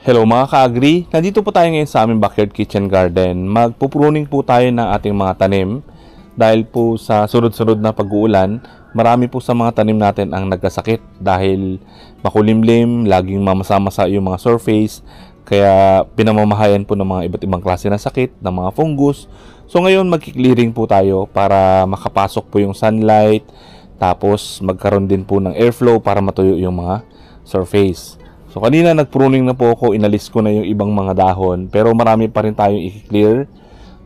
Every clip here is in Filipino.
Hello mga ka-agri, nandito po tayo ngayon sa aming backyard kitchen garden. Magpupruning po tayo ng ating mga tanim dahil po sa sunod-sunod na pag-uulan, marami po sa mga tanim natin ang nagkasakit dahil makulimlim, laging mamasa-masa yung mga surface, kaya pinamamahayan po ng mga iba't ibang klase ng sakit, ng mga fungus. So ngayon magki-clearing po tayo para makapasok po yung sunlight, tapos magkaroon din po ng airflow para matuyo yung mga surface. So kanina nagpruning na po ako, inalis ko na yung ibang mga dahon, pero marami pa rin tayong i-clear.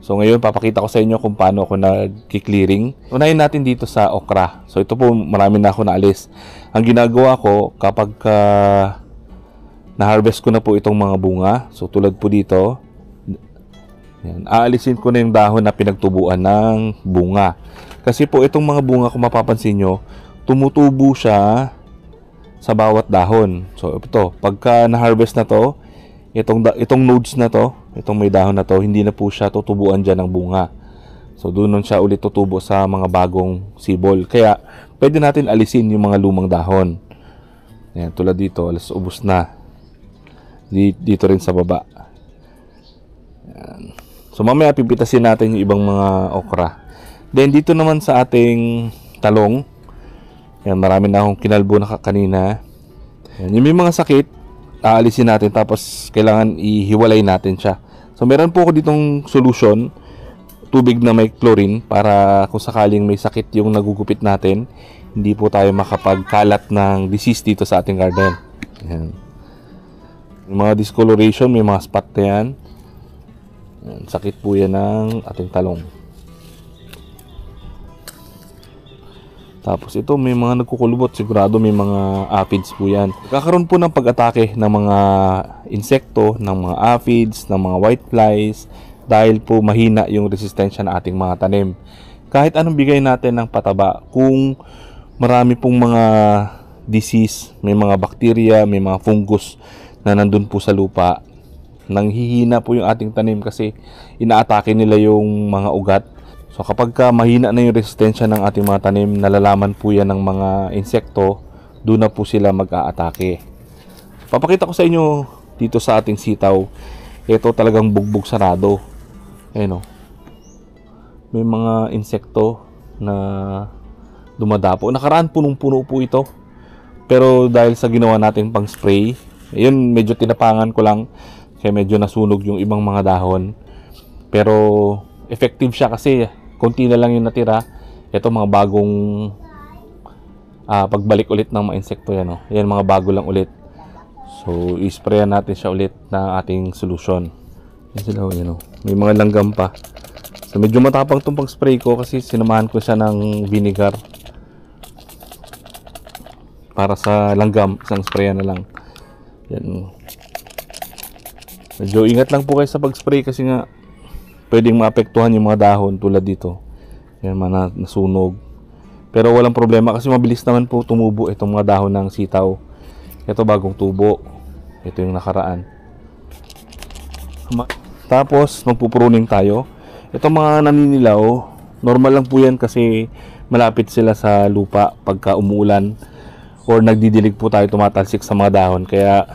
So ngayon papakita ko sa inyo kung paano ako nag-clearing. Unahin natin dito sa okra. So ito po, marami na ako naalis. Ang ginagawa ko kapag na-harvest ko na po itong mga bunga, so tulad po dito, yan, aalisin ko na yung dahon na pinagtubuan ng bunga. Kasi po itong mga bunga, kung mapapansin nyo, tumutubo siya sa bawat dahon. So ito, pagka na-harvest na to, itong nodes na to, itong may dahon na to, hindi na po siya tutubuan dyan ng bunga. So doon siya ulit tutubo sa mga bagong sibol. Kaya pwede natin alisin yung mga lumang dahon. Yan, tulad dito, alas ubos na. Dito rin sa baba. Yan. So mamaya pipitasin natin yung ibang mga okra. Then dito naman sa ating talong, yan, marami na akong kinalbo na kanina. Yan, yung may mga sakit, aalisin natin tapos kailangan ihiwalay natin siya. So meron po ako ditong solution, tubig na may chlorine, para kung sakaling may sakit yung nagugupit natin, hindi po tayo makapagkalat ng disease dito sa ating garden. Yan. Yung mga discoloration, may mga spot na yan. Yan, sakit po yan ng ating talong. Tapos ito, may mga nagkukulubot, sigurado may mga aphids po yan. Kakaroon po ng pag-atake ng mga insekto, ng mga aphids, ng mga whiteflies, dahil po mahina yung resistensya ng ating mga tanim. Kahit anong bigay natin ng pataba, kung marami pong mga disease, may mga bacteria, may mga fungus na nandun po sa lupa, nanghihina po yung ating tanim kasi inaatake nila yung mga ugat. So kapag mahina na yung resistensya ng ating mga tanim, nalalaman po yan ng mga insekto, doon na po sila mag-aatake. Papakita ko sa inyo dito sa ating sitaw. Ito talagang bugbog sarado. Ayan o. May mga insekto na dumadapo. Nakaraan punong-puno po ito. Pero dahil sa ginawa natin pang spray, yun, medyo tinapangan ko lang. Kaya medyo nasunog yung ibang mga dahon. Pero effective siya kasi konti na lang yung natira. Ito mga bagong pagbalik ulit ng mga insekto yan. Yan mga bago lang ulit. So i-sprayan natin siya ulit na ating solution. Yan sila, yan, may mga langgam pa. So medyo matapang itong pag-spray ko kasi sinamahan ko siya ng vinegar. Para sa langgam, isang sprayan na lang. Yan. Medyo ingat lang po kayo sa pag-spray kasi nga pwedeng maapektuhan yung mga dahon tulad dito. Yan, nasunog. Pero walang problema kasi mabilis naman po tumubo itong mga dahon ng sitaw. Ito bagong tubo. Ito yung nakaraan. Tapos magpupruning tayo. Itong mga naninilaw, normal lang po yan kasi malapit sila sa lupa pagka umuulan or nagdidilig po tayo, tumatalsik sa mga dahon. Kaya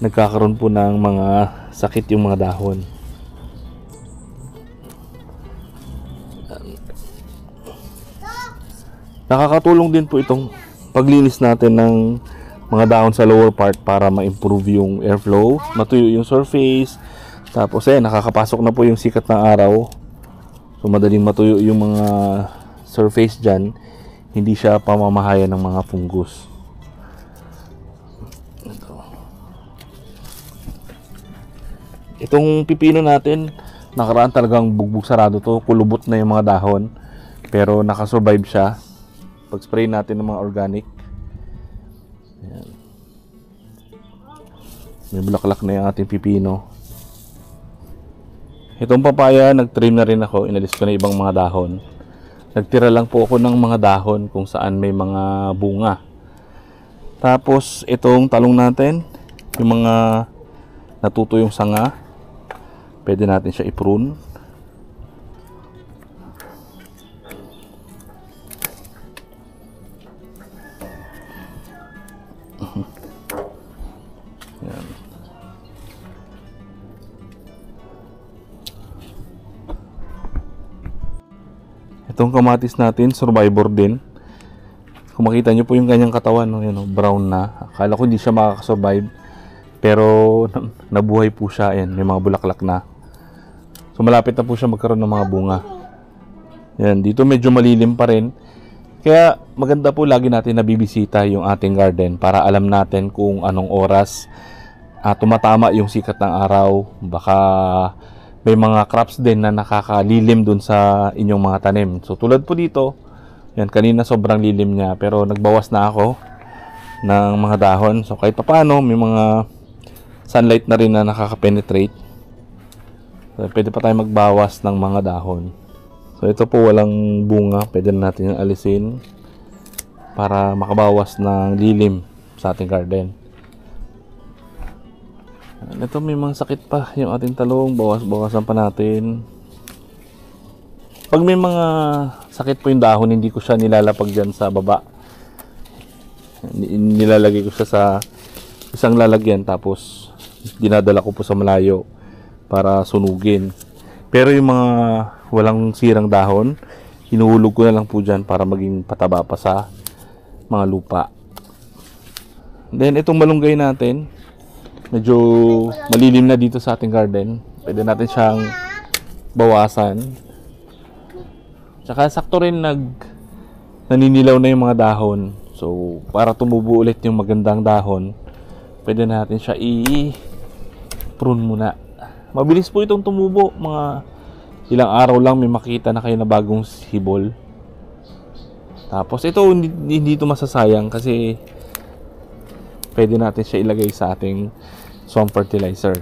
nagkakaroon po ng mga sakit yung mga dahon. Nakakatulong din po itong paglinis natin ng mga dahon sa lower part para ma-improve yung airflow, matuyo yung surface. Tapos nakakapasok na po yung sikat ng araw. So madaling matuyo yung mga surface dyan. Hindi siya pamamahayan ng mga fungus. Itong pipino natin, nakaraan talagang bugbog sarado to. Kulubot na yung mga dahon. Pero nakasurvive siya. Pag-spray natin ng mga organic. Ayan. May bulaklak na yung ating pipino. Itong papaya, nag-trim na rin ako. Inalis ko na ibang mga dahon. Nagtira lang po ako ng mga dahon kung saan may mga bunga. Tapos, itong talong natin, yung mga natuto yung sanga, pwede natin siya i-prune. Yan. Itong kamatis natin, survivor din. Kung makita nyo po yung kanyang katawan, no? Yan, no? Brown na. Akala ko hindi siya makakasurvive. Pero nabuhay po siya. Ayan, may mga bulaklak na. So malapit na po siya magkaroon ng mga bunga. Yan, dito medyo malilim pa rin. Kaya maganda po lagi natin nabibisita yung ating garden para alam natin kung anong oras tumatama yung sikat ng araw. Baka may mga crops din na nakakalilim dun sa inyong mga tanim. So tulad po dito, yan, kanina sobrang lilim niya pero nagbawas na ako ng mga dahon. So kahit pa paano may mga sunlight na rin na nakaka-penetrate. So, pwede pa tayo magbawas ng mga dahon. So ito po walang bunga, pwede na natin yung alisin para makabawas ng lilim sa ating garden. Ito may mga sakit pa yung ating talong, bawas-bawasan pa natin. Pag may mga sakit po yung dahon, hindi ko siya nilalapag dyan sa baba. Nilalagay ko siya sa isang lalagyan tapos dinadala ko po sa malayo para sunugin. Pero yung mga walang sirang dahon, hinuhulog ko na lang po dyan para maging pataba pa sa mga lupa. Then itong malunggay natin, medyo malilim na dito sa ating garden. Pwede natin siyang bawasan. Tsaka sakto rin naninilaw na yung mga dahon. So para tumubo ulit yung magandang dahon, pwede natin siya i-prune muna. Mabilis po itong tumubo. Mga ilang araw lang may makita na kayo na bagong sibol. Tapos ito hindi ito masasayang kasi pwede natin siya ilagay sa ating swamp fertilizer.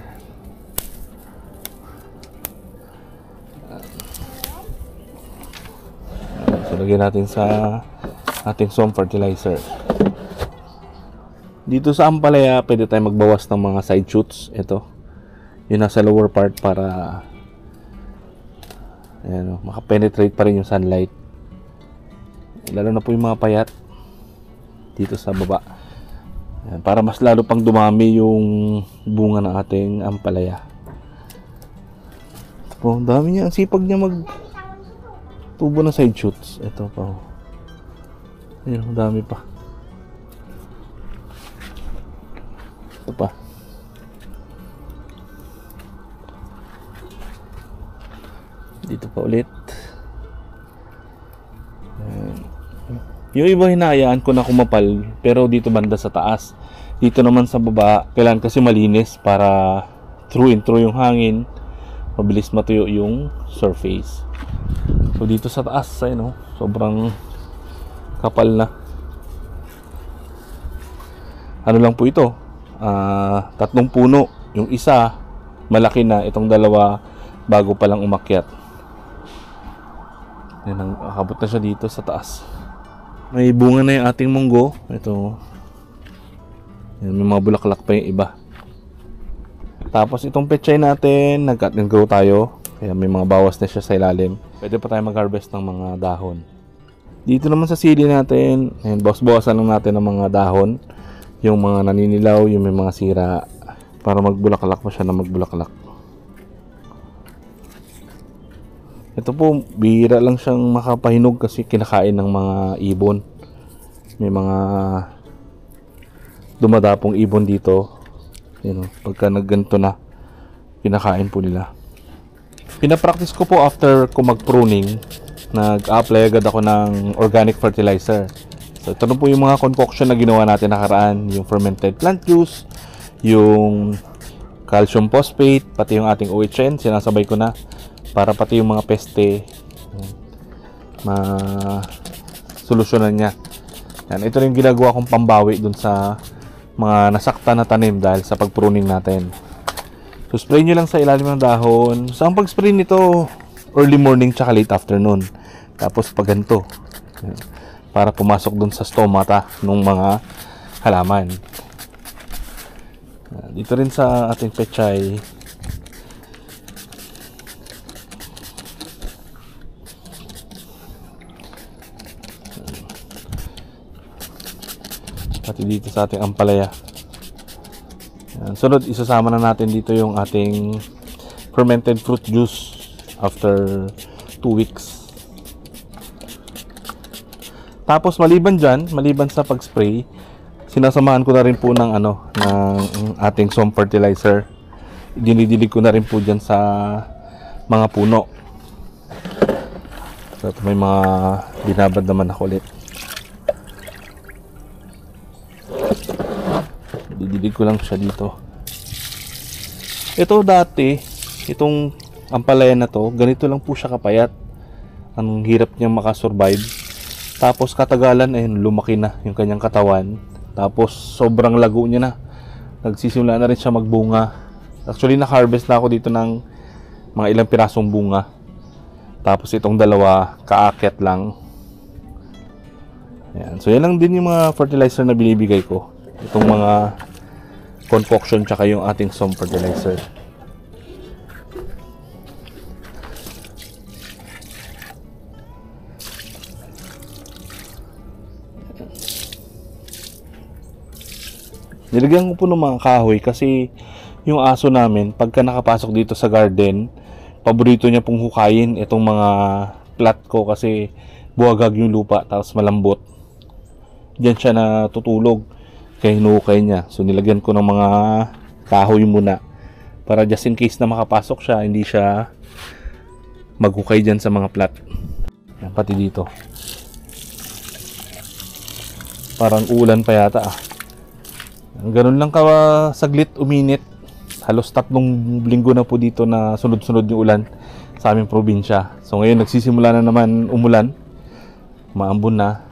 So lagyan natin sa ating swamp fertilizer. Dito sa ampalaya pwede tayong magbawas ng mga side shoots. Ito yung nasa lower part para ayan, makapenetrate pa rin yung sunlight. Lalo na po yung mga payat dito sa baba. Ayan, para mas lalo pang dumami yung bunga ng ating ampalaya. Oh, dami niya. Ang sipag niya mag tubo ng side shoots. Ito pa. Ayan, dami pa. Ito pa. Dito pa ulit. Ayan. Yung iba hinahayaan ko na kumapal, pero dito banda sa taas. Dito naman sa baba, kailangan kasi malinis para through and through yung hangin, mabilis matuyo yung surface. So dito sa taas, no, sobrang kapal na. Ano lang po ito? 3 puno. Yung isa, malaki na. Itong dalawa, bago pa lang umakyat. Yan, nakabot na siya dito sa taas. May bunga na yung ating munggo. Ito. Yan, may mga bulaklak pa yung iba. Tapos itong pechay natin, nag-cut and grow tayo. Kaya may mga bawas na siya sa ilalim. Pwede pa tayo mag-harvest ng mga dahon. Dito naman sa sili natin, bawas-bawasan lang natin ng mga dahon. Yung mga naninilaw, yung may mga sira. Para magbulaklak pa siya na magbulaklak. Ito po, bihira lang siyang makapahinog kasi kinakain ng mga ibon. May mga dumadapong ibon dito. Yun, pagka nagganto na, kinakain po nila. Pinapractice ko po after ko mag-pruning, nag-apply agad ako ng organic fertilizer. So ito na po yung mga concoction na ginawa natin nakaraan. Yung fermented plant juice, yung calcium phosphate, pati yung ating OHN, sinasabay ko na. Para pati yung mga peste ma-solusyonan niya. Yan, ito rin ginagawa kong pambawi dun sa mga nasakta na tanim dahil sa pag-pruning natin. So spray nyo lang sa ilalim ng dahon. So ang pag-spray nito early morning tsaka late afternoon. Tapos pag ganito, para pumasok dun sa stomata ng mga halaman. Dito rin sa ating pechay, pati dito sa ating ampalaya. Yan. Sunod, isasama na natin dito yung ating fermented fruit juice after 2 weeks. Tapos maliban dyan, maliban sa pag-spray, sinasamahan ko na rin po ng ng ating SOM fertilizer. Dinidilig ko na rin po dyan sa mga puno. So, may mga binabad naman ako ulit. Didilig ko lang siya dito. Ito dati, itong ampalaya na to, ganito lang po siya kapayat. Ang hirap niyang makasurvive. Tapos katagalan ay lumaki na yung kanyang katawan. Tapos sobrang lago niya na. Nagsisimula na rin siya magbunga. Actually na-harvest na ako dito ng mga ilang pirasong bunga. Tapos itong dalawa kaakyat lang. Ayan. So yan lang din yung mga fertilizer na binibigay ko. Itong mga concoction tsaka yung ating SOM fertilizer. Nilagyan ko po ng mga kahoy kasi yung aso namin pagka nakapasok dito sa garden, paborito niya pong hukayin itong mga plat ko kasi buwagag yung lupa tapos malambot. Diyan siya natutulog kaya hinukay niya. So nilagyan ko ng mga kahoy muna para just in case na makapasok siya, hindi siya maghukay dyan sa mga plat. Yan, pati dito. Parang ulan pa yata ah. Ganun lang ka saglit uminit. Halos 3 linggo na po dito na sunod-sunod yung ulan sa aming probinsya. So ngayon nagsisimula na naman umulan. Maambon na.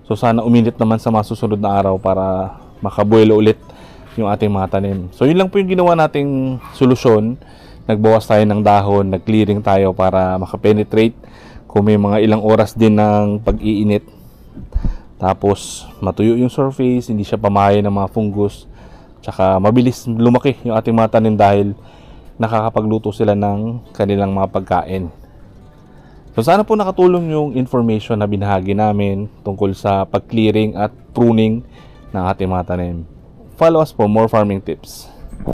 So sana uminit naman sa mga susunod na araw para makabuelo ulit yung ating mga tanim. So yun lang po yung ginawa nating solusyon. Nagbawas tayo ng dahon, nag-clearing tayo para makapenetrate. Kung may mga ilang oras din ng pag-iinit. Tapos matuyo yung surface, hindi siya pamahay ng mga fungus. Tsaka mabilis lumaki yung ating mga tanim dahil nakakapagluto sila ng kanilang mga pagkain. So sana po nakatulong yung information na binahagi namin tungkol sa pag-clearing at pruning ng ating mga tanim. Follow us for more farming tips.